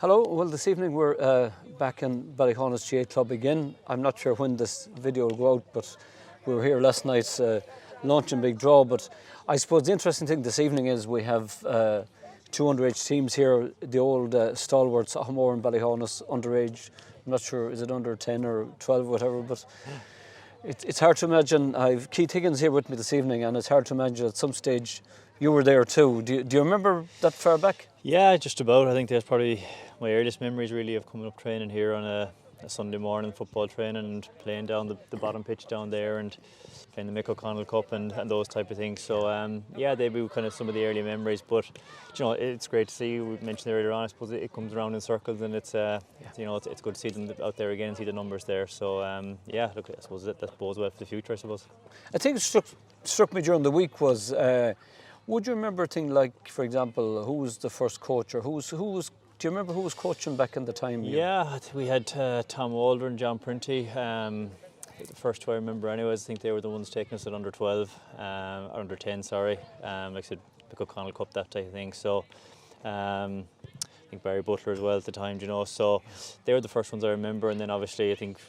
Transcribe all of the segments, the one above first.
Hello, well this evening we're back in Ballyhonus GA Club again. I'm not sure when this video will go out, but we were here last night launching Big Draw. But I suppose the interesting thing this evening is we have two underage teams here, the old stalwarts, Ahmore and Ballyhonus, underage. I'm not sure, is it under 10 or 12 or whatever, but it's hard to imagine. I've Keith Higgins here with me this evening, and it's hard to imagine at some stage you were there too. Do you remember that far back? Yeah, just about. I think that's probably my earliest memories really of coming up training here on a Sunday morning, football training, and playing down the bottom pitch down there and playing the Mick O'Connell Cup and those type of things. So yeah, they'd be kind of some of the early memories. But you know, it's great to see. We mentioned earlier on, I suppose it comes around in circles, and it's you know, it's good to see them out there again and see the numbers there. So yeah, look, I suppose that bodes well for the future, I suppose. I think it struck me during the week was. Would you remember a thing like, for example, who was the first coach, or who was? Do you remember who was coaching back in the time? Yeah, we had Tom Walder and John Printy. The first two I remember, anyways. I think they were the ones taking us at under 12, or under 10. Sorry, like I said, Mick O'Connell Cup that type of thing. So. I think Barry Butler as well at the time, you know. So they were the first ones I remember, and then obviously I think,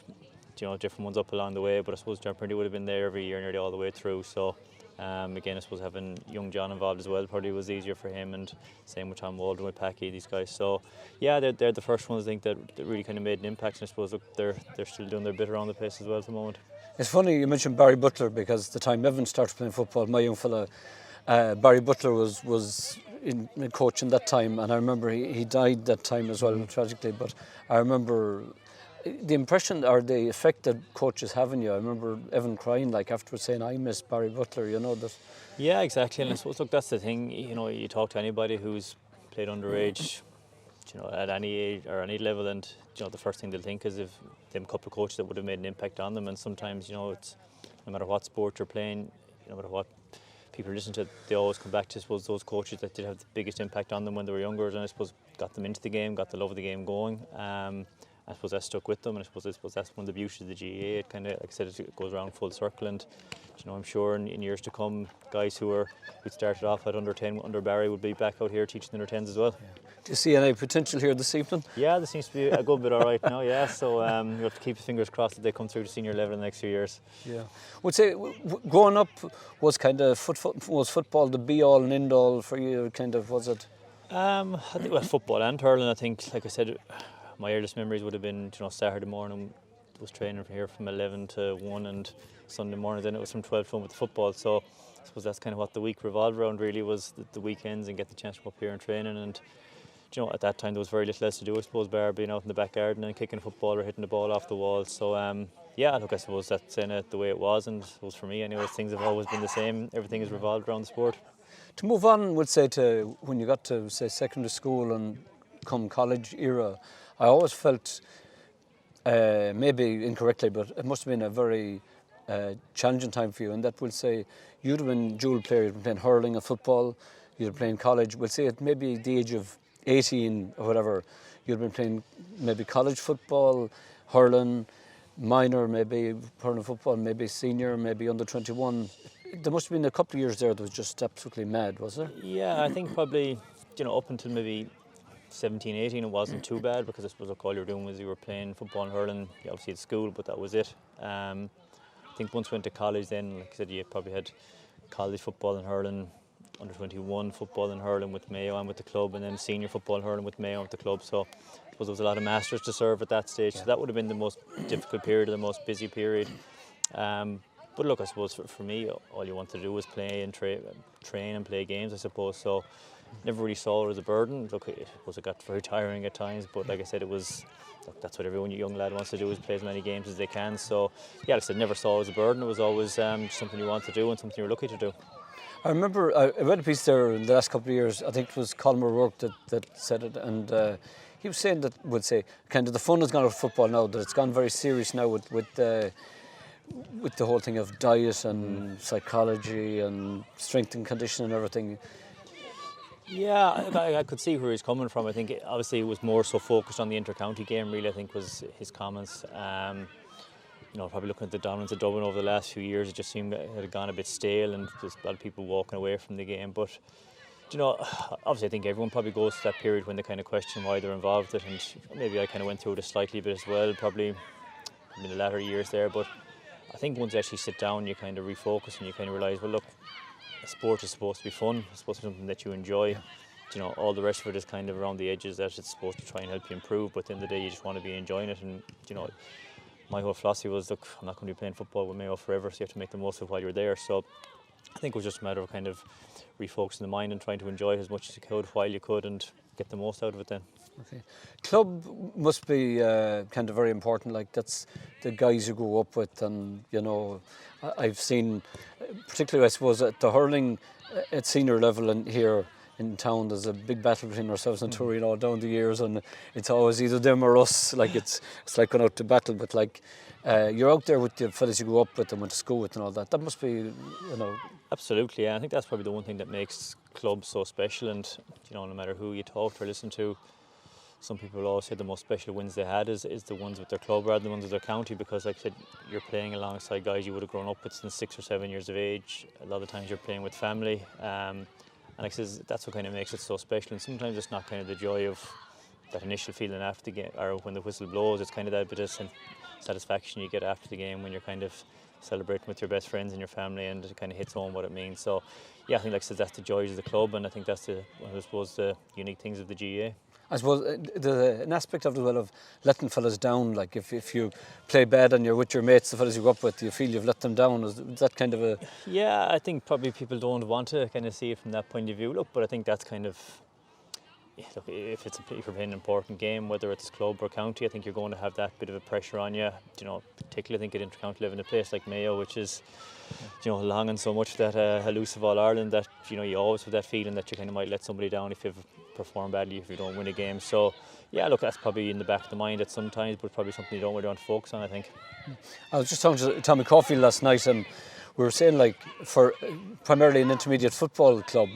you know, different ones up along the way. But I suppose John Printy would have been there every year, nearly all the way through. So. Again, I suppose having young John involved as well probably was easier for him, and same with Tom Waldron, with Packy, these guys. So yeah, they're the first ones I think that really kind of made an impact, and I suppose look, they're still doing their bit around the place as well at the moment. It's funny you mentioned Barry Butler, because the time Evan started playing football, my young fella Barry Butler was in coaching that time, and I remember he died that time as well, tragically. But I remember the impression or the effect that coaches have on you. I remember Evan crying like afterwards, saying, "I miss Barry Butler," you know that. Yeah, exactly. And I suppose look, that's the thing. You know, you talk to anybody who's played underage, you know, at any age or any level, and you know, the first thing they'll think is if them a couple of coaches that would have made an impact on them. And sometimes, you know, it's no matter what sport you're playing, no matter what people listen to, they always come back to, I suppose, those coaches that did have the biggest impact on them when they were younger, and I suppose got them into the game, got the love of the game going. I suppose that stuck with them, and I suppose that's one of the beauties of the GAA. It kind of, like I said, it goes around full circle, and you know, I'm sure in years to come, guys who started off at under 10 under Barry would be back out here teaching under 10s as well. Yeah. Do you see any potential here this evening? Yeah, there seems to be a good bit all right now. Yeah, so you have to keep your fingers crossed that they come through to senior level in the next few years. Yeah, would say growing up was kind of football the be all and end all for you? Kind of, was it? I think football and hurling. I think, like I said, my earliest memories would have been, you know, Saturday morning was training here from 11 to 1, and Sunday morning then it was from 12 to 1 with the football. So I suppose that's kind of what the week revolved around, really, was the weekends and get the chance to come up here and training. And you know, at that time there was very little else to do, I suppose, bar being out in the back garden and kicking a football or hitting the ball off the wall. So yeah, look, I suppose that's the way it was, and I suppose for me anyways, things have always been the same. Everything has revolved around the sport. To move on, we'll say, to when you got to, say, secondary school and come college era, I always felt, maybe incorrectly, but it must have been a very challenging time for you. And that will say you'd have been dual player, you'd been playing hurling and football, you'd have playing college. We'll say at maybe the age of 18 or whatever, you'd have been playing maybe college football, hurling, minor, maybe hurling football, maybe senior, maybe under 21. There must have been a couple of years there that was just absolutely mad, was there? Yeah, I think probably, you know, up until maybe 17, 18 it wasn't too bad, because I suppose all you were doing was you were playing football and hurling, obviously at school, but that was it. I think once we went to college then, like I said, you probably had college football and hurling, under 21 football and hurling with Mayo and with the club, and then senior football and hurling with Mayo and with the club. So I suppose there was a lot of masters to serve at that stage, so that would have been the most difficult period, the most busy period. But look, I suppose for me, all you want to do was play and train and play games, I suppose. So never really saw it as a burden. Look, it got very tiring at times, but like I said, look, that's what every young lad wants to do, is play as many games as they can. So yeah, like I said, never saw it as a burden. It was always something you want to do and something you're lucky to do. I remember I read a piece there in the last couple of years. I think it was Colm O'Rourke that said it, and he was saying that, would say, kind of the fun has gone out of football now, that it's gone very serious now with the whole thing of diet and psychology and strength and conditioning and everything. Yeah, I could see where he's coming from. I think obviously it was more so focused on the inter-county game, really, I think was his comments. You know, probably looking at the dominance of Dublin over the last few years, it just seemed it had gone a bit stale, and there's a lot of people walking away from the game. But you know, obviously I think everyone probably goes to that period when they kind of question why they're involved in it, and maybe I kind of went through it a slightly bit as well, probably in the latter years there. But I think once you actually sit down, you kind of refocus and you kind of realise, well, look, a sport is supposed to be fun. It's supposed to be something that you enjoy. Yeah. You know, all the rest of it is kind of around the edges that it's supposed to try and help you improve. But at the end of the day, you just want to be enjoying it. And you know, my whole philosophy was, look, I'm not going to be playing football with Mayo forever, so you have to make the most of it while you're there. So I think it was just a matter of kind of refocusing the mind and trying to enjoy it as much as you could while you could and get the most out of it then. Okay. Club must be kind of very important. Like that's the guys you grew up with, and you know, I've seen, particularly I suppose at the hurling at senior level and here in town, there's a big battle between ourselves and Turin all down the years, and it's always either them or us. Like it's like going out to battle, but like you're out there with the fellas you grew up with and went to school with and all that. That must be, you know. Absolutely, yeah. I think that's probably the one thing that makes clubs so special. And you know, no matter who you talk to or listen to, some people always say the most special wins they had is the ones with their club rather than the ones with their county, because like I said, you're playing alongside guys you would have grown up with since 6 or 7 years of age. A lot of times you're playing with family, and like I said, that's what kind of makes it so special. And sometimes it's not kind of the joy of that initial feeling after the game or when the whistle blows. It's kind of that bit of satisfaction you get after the game when you're kind of celebrating with your best friends and your family, and it kind of hits home what it means. So yeah, I think like I said, that's the joys of the club, and I think that's I suppose the unique things of the GAA. I suppose an aspect of it as well of letting fellas down, like if you play bad and you're with your mates, the fellas you go up with, you feel you've let them down. Is that kind of a... Yeah, I think probably people don't want to kind of see it from that point of view. Look, but I think that's kind of... Yeah, look, if you're playing an important game, whether it's club or county, I think you're going to have that bit of a pressure on you. You know, particularly I think at inter-county level in a place like Mayo, which is, you know, longing so much that elusive All Ireland, that you know you always have that feeling that you kind of might let somebody down if you've performed badly, if you don't win a game. So yeah, look, that's probably in the back of the mind at sometimes, but probably something you don't really want to focus on, I think. I was just talking to Tommy Caulfield last night, and we were saying like for primarily an intermediate football club,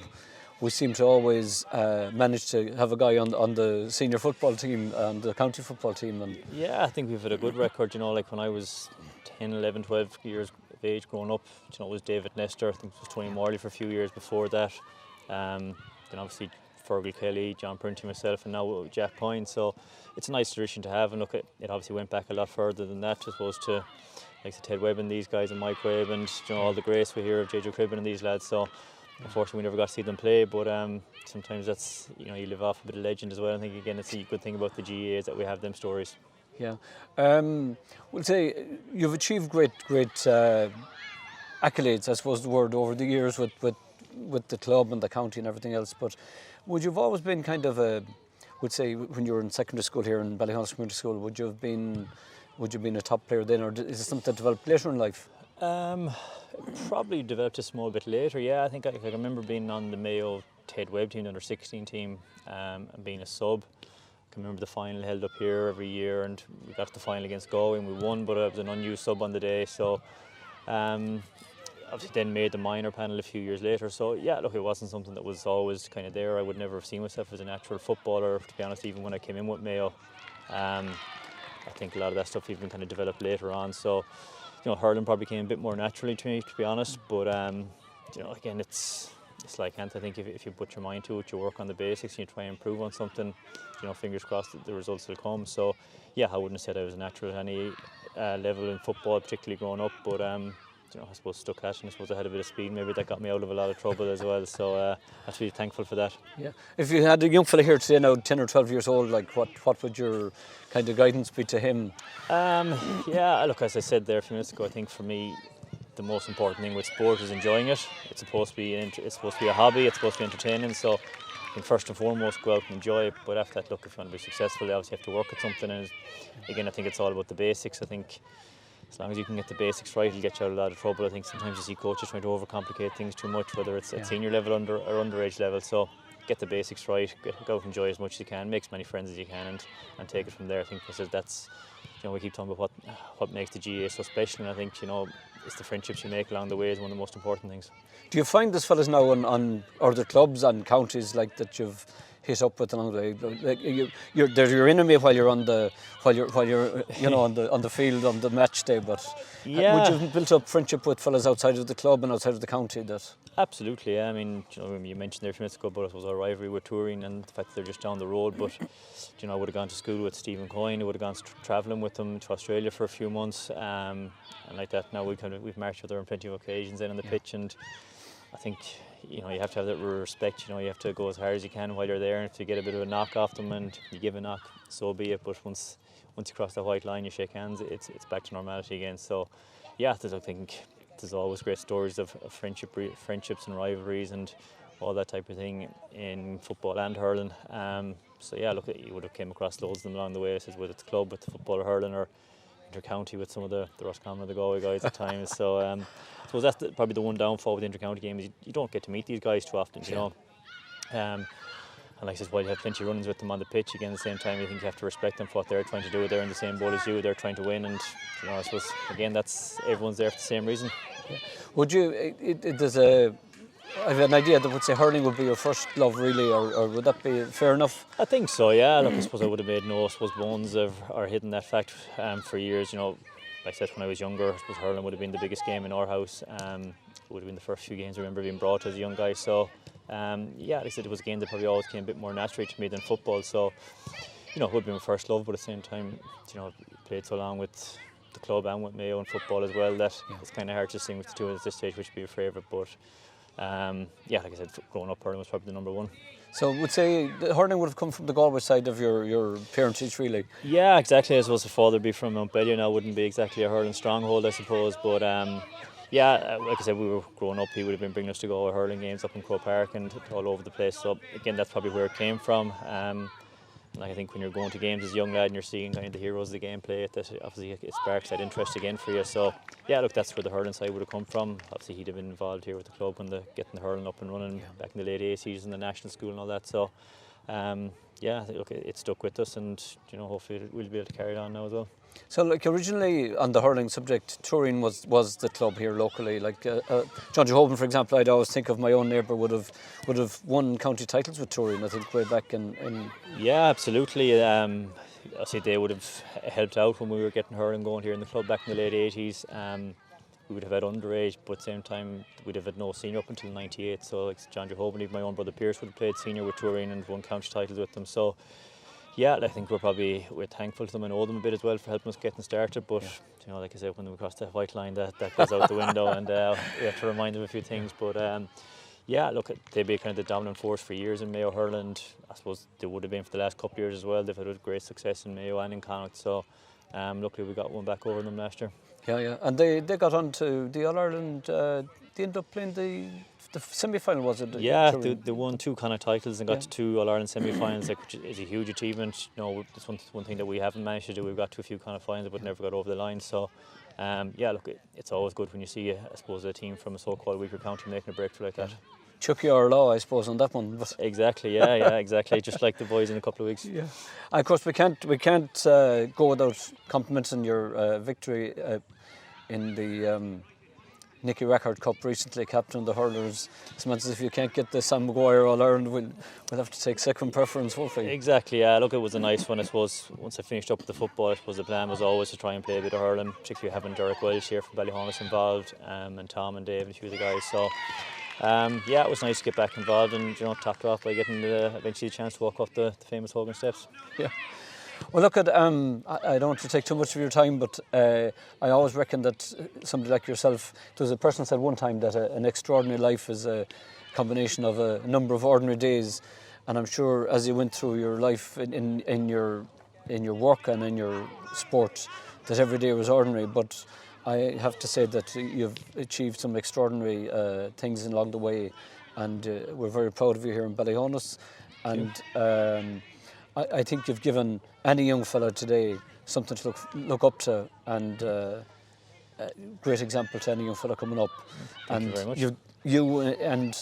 we seem to always manage to have a guy on the senior football team and the county football team. And yeah, I think we've had a good record. You know, like when I was 10, 11, 12 years of age growing up, you know, it was David Nestor, I think it was Tony Morley for a few years before that. Then obviously Fergal Kelly, John Printy, myself, and now Jack Point. So it's a nice tradition to have, and look, it obviously went back a lot further than that, I suppose, to like Ted Webb and these guys and Mike Webb and you know, all the grace we hear of JJ Cribben and these lads. So unfortunately we never got to see them play, but sometimes that's, you know, you live off a bit of legend as well. I think again it's a good thing about the GAA is that we have them stories. yeah, we'll say you've achieved great accolades, I suppose the word, over the years with the club and the county and everything else. But would you have always been kind of would say when you were in secondary school here in Ballyhonus Community School, would you have been a top player then, or is it something that developed later in life? Probably developed a small bit later. Yeah, I think I remember being on the Mayo Ted Webb team, the under 16 team, and being a sub. I can remember the final held up here every year, and we got to the final against Galway and we won, but I was an unused sub on the day. So obviously then made the minor panel a few years later. So yeah, look, it wasn't something that was always kind of there. I would never have seen myself as a natural footballer, to be honest, even when I came in with Mayo. I think a lot of that stuff even kind of developed later on. So, you know, hurling probably came a bit more naturally to me, to be honest. But, you know, again, it's like Ant, I think if you put your mind to it, you work on the basics and you try and improve on something, you know, fingers crossed that the results will come. So, yeah, I wouldn't have said I was a natural at any level in football, particularly growing up. But, you know, I suppose stuck at, and I suppose I had a bit of speed maybe that got me out of a lot of trouble as well. So I have to be thankful for that. Yeah. If you had a young fella here today now, 10 or 12 years old, like what would your kind of guidance be to him? Yeah, look, as I said there a few minutes ago, I think for me the most important thing with sport is enjoying it. It's supposed to be a hobby. It's supposed to be entertaining. So I think first and foremost, go out and enjoy it. But after that, look, if you want to be successful, you obviously have to work at something. And again, I think it's all about the basics. I think as long as you can get the basics right, it'll get you out of a lot of trouble. I think sometimes you see coaches trying to overcomplicate things too much, whether it's at senior level or underage level. So get the basics right, go out and enjoy as much as you can, make as many friends as you can, and take it from there. I think that's, you know, we keep talking about what makes the GAA so special, and I think, you know, it's the friendships you make along the way is one of the most important things. Do you find this fellas now on other clubs and counties like that you've hit up with along the way. Like they're your enemy while you're on the while you're you know on the field on the match day. But would you have built up friendship with fellas outside of the club and outside of the county? That Absolutely, yeah. I mean, you mentioned there a few minutes ago, but it was our rivalry with Turin and the fact that they're just down the road. But I would have gone to school with Stephen Coyne. I would have gone travelling with them to Australia for a few months, and like that. Now we've marched with them on plenty of occasions then on the pitch, and I think you have to have that respect. You have to go as hard as you can while you're there, and if you get a bit of a knock off them and you give a knock, so be it. But once you cross the white line, you shake hands. It's back to normality again. So yeah, I think there's always great stories of friendships and rivalries and all that type of thing in football and hurling. So yeah, look, you would have came across loads of them along the way. I said whether it's club with the football or hurling or inter-county with some of the Roscommon or the Galway guys at times. So I suppose that's probably the one downfall with the inter-county game is you don't get to meet these guys too often, you know. And like I said, while you have plenty of run-ins with them on the pitch, again, at the same time, you think you have to respect them for what they're trying to do. They're in the same boat as you. They're trying to win, and I suppose again, that's everyone's there for the same reason. Yeah. Would you? I have an idea that would say hurling would be your first love, really, or would that be fair enough? I think so. Yeah. Look, I suppose I would have made no bones or hidden that fact for years. Like I said, when I was younger, I suppose hurling would have been the biggest game in our house. It would have been the first few games I remember being brought as a young guy. So. Like I said, it was a game that probably always came a bit more naturally to me than football. So, it would be my first love, but at the same time, I played so long with the club and with Mayo and football as well that it's kind of hard to sing with the two at this stage which would be your favourite. But like I said, growing up, hurling was probably the number one. So would say the hurling would have come from the Galway side of your parentage, really? Yeah, exactly. I suppose the father would be from Montbellier now, wouldn't be exactly a hurling stronghold, I suppose. But like I said, we were growing up, he would have been bringing us to go hurling games up in Croke Park and all over the place. So again, that's probably where it came from. I think when you're going to games as a young lad and you're seeing kind of the heroes of the game play, that obviously it sparks that interest again for you. So yeah, look, that's where the hurling side would have come from. Obviously he'd have been involved here with the club when getting the hurling up and running back in the late 80s in the national school and all that. So look, it stuck with us, and hopefully we'll be able to carry it on now as well. So, like, originally on the hurling subject, Turin was the club here locally. Like John Jehoven, for example, I'd always think of my own neighbour would have won county titles with Turin. I think way back in. Yeah, absolutely. I say they would have helped out when we were getting hurling going here in the club back in the late 80s. We would have had underage, but at the same time we'd have had no senior up until '98. So like John Jehoven, even my own brother Pierce would have played senior with Turin and won county titles with them. So. Yeah, I think we're thankful to them and owe them a bit as well for helping us getting started. But like I said, when we cross that white line, that goes out the window, and we have to remind them of a few things. But look, they've been kind of the dominant force for years in Mayo hurling. I suppose they would have been for the last couple of years as well. They've had great success in Mayo and in Connacht. So luckily we got one back over them last year. Yeah, and they got on to the All Ireland. They ended up playing the semi-final, was it? Yeah, they won 2 Connacht titles and got to 2 All-Ireland semi-finals, which is a huge achievement. That's one thing that we haven't managed to do. We've got to a few Connacht finals but never got over the line. So, look, it's always good when you see, I suppose, a team from a so-called weaker county making a breakthrough like that. Chucky or law, I suppose, on that one. But exactly, exactly. Just like the boys in a couple of weeks. Yeah, and of course we can't go without complimenting your victory in the Nicky Rackard Cup recently, captain of the hurlers. It's meant as if you can't get the Sam Maguire All Ireland, we'll have to take second preference, won't we? Exactly, yeah. Look, it was a nice one, I suppose. Once I finished up with the football, I suppose the plan was always to try and play a bit of hurling, particularly having Derek Welsh here from Ballyhonus involved, and Tom and Dave and a few of the guys. So, it was nice to get back involved and topped off by getting eventually a chance to walk up the famous Hogan steps. Yeah. Well, look, I don't want to take too much of your time, but I always reckon that somebody like yourself, there was a person said one time that an extraordinary life is a combination of a number of ordinary days, and I'm sure as you went through your life in your work and in your sport, that every day was ordinary. But I have to say that you've achieved some extraordinary things along the way, and we're very proud of you here in Ballyhonus, and. I think you've given any young fella today something to look up to, and a great example to any young fella coming up. Thank you very much. You and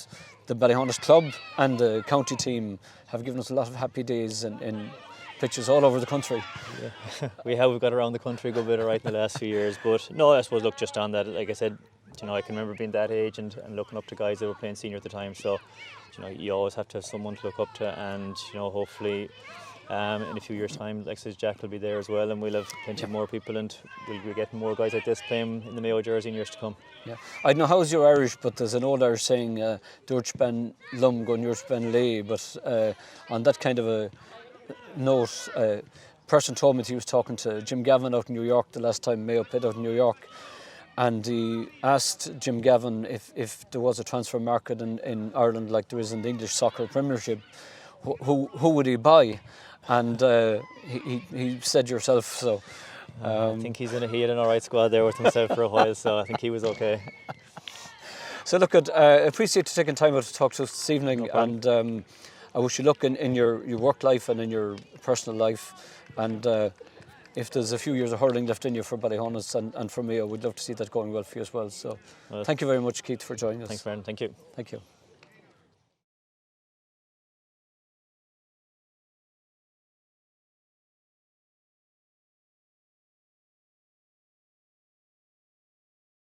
the Ballyhonus club and the county team have given us a lot of happy days in pitches all over the country. Yeah. We've got around the country a good bit right in the last few years, but no, I suppose look, just on that, like I said, I can remember being that age and looking up to guys that were playing senior at the time. So you always have to have someone to look up to, and hopefully in a few years' time, like I said, Jack will be there as well, and we'll have plenty more people, and we'll be getting more guys like this playing in the Mayo jersey in years to come. Yeah, I don't know how's your Irish, but there's an old Irish saying, "Dúirt ben lum gon dúirt ben lay." But on that kind of a note, a person told me that he was talking to Jim Gavin out in New York the last time Mayo played out in New York, and he asked Jim Gavin if there was a transfer market in Ireland like there is in the English Soccer Premiership, who would he buy? And he said yourself. So I think he had an alright squad there with himself for a while, so I think he was okay. So look, I appreciate you taking time out to talk to us this evening, and I wish you luck in your work life and in your personal life, and if there's a few years of hurling left in you for Ballyhonus and for me, I would love to see that going well for you as well. So thank you very much, Keith, for joining us. Thanks, Brendan. Thank you. Thank you.